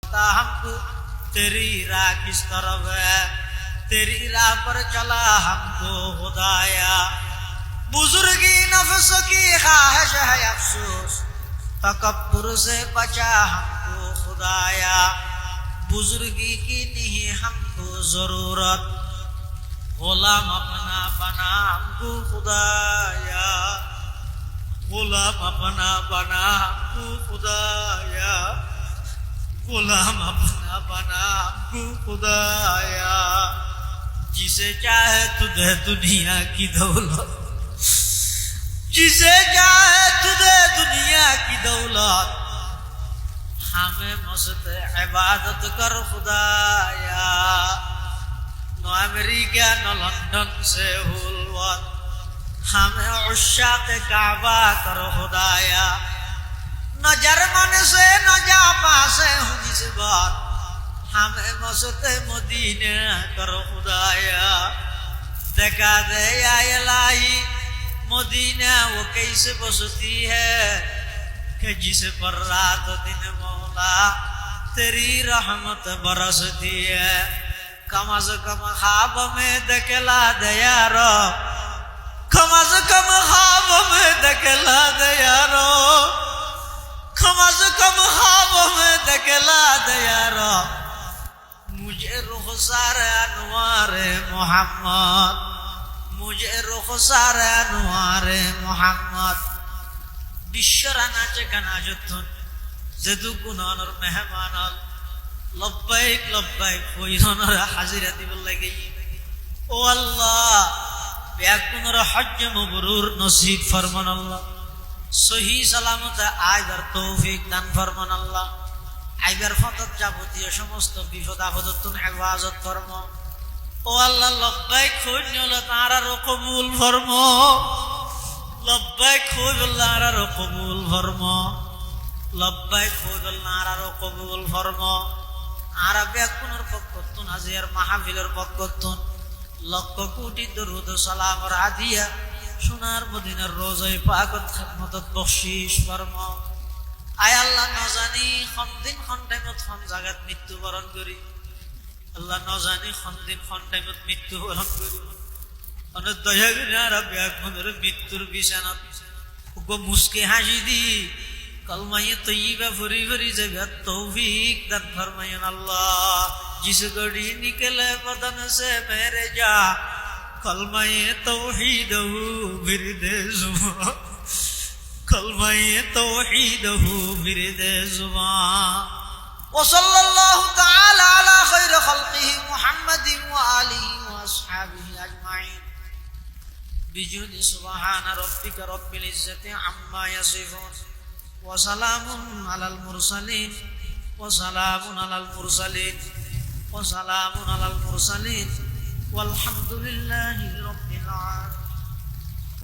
पता हमको तेरी राह किस तरफ है, तेरी राह पर चला हमको खुदाया। बुजुर्गी नफ्स की ख्वाहिश है अफसोस, तकब्बुर से बचा हमको खुदाया। बुजुर्गी की नहीं हमको जरूरत, गुलाम अपना बना हमको खुदाया। गुलाम अपना बना हमको खुदाया। गुलाम अपना बना हमको खुदाया। जिसे चाहे तुझे दुनिया की दौलत, जिसे चाहे तुझे दुनिया की दौलत, हमें मस्त इबादत कर खुदाया। न अमेरिका न लंदन से हुलवत, हमें उश्शाक काबा कर खुदाया। न जर्मन से न जापान से हूँ निस्बत, हमें मस्त मदीना कर खुदाया। देखा दे या इलाही मदीना वो कैसे बसती है कि जिस पर रात दिन मौला तेरी रहमत बरसती है। कम से कम ख्वाब में दिखला दे यारो, कम से कम ख्वाब में दिखला दे यारो, कम से कम ख्वाब में दिखला दे यारो। मुझे रुखसार अनवार मोहम्मद, मुझे रुखसार अनवार मोहम्मद। বিশ্বরানা চেকানা যতন যেদু গুণানোর মেহমানাল লব্বাইক লব্বাইক কইরনর হাজিরা দিব লাগি। ও আল্লাহ বেগুনর হজ্জ মবরুর নসিব ফরমান আল্লাহ। সহি সালামতে আইবার তৌফিক দান ফরমান আল্লাহ। আইবার ফতত যাবতীয় সমস্ত বিপদ আপদতন হেফাজত ফরম। ও আল্লাহ লব্বাইক কইনল তারারও কবুল ফরম। লব্বাইক কইবল্লাহ আরো কবুল ফরম। লব্বাইক কইবল্লাহ আরো কবুল ফরম। আর বেকুনের পক্ষতুন আজিয়ার মাহফিলের পক্ষতুন লক্ষ কোটি দরুদ সালাম আর হাদিয়া সোনার মদিনার রোজায়ে পাকত খিদমতত বখশিশ ফরম। আয় আল্লাহ ন জানি কোন দিন কোন টাইমত কোন জায়গাত মৃত্যুবরণ করি, আল্লাহ ন জানি কোন দিন কোন টাইমত মৃত্যুবরণ করি। অনেক দয়া করে আর বেকুনের মৃত্যুর বিছানাত মুসকে হাসি দি कलमाए तय्यबा भरी भरी जगह तौफीक दान फरमाएं अल्लाह। जिस घड़ी निकले बदन से मेरे जा कलमाए तौहीद फिर दे जुबान, कलमाए तौहीद फिर दे जुबान। वसल्लल्लाहु ताला अला खैर खल्किही मुहम्मदिन व आलिहि व अस्हाबिही अजमाइन। बिजुनि सुबहान रब्बिका रब्बिल इज्जति अम्मा यसिफून وسلام على المرسلين وسلام على المرسلين وسلام على المرسلين والحمد لله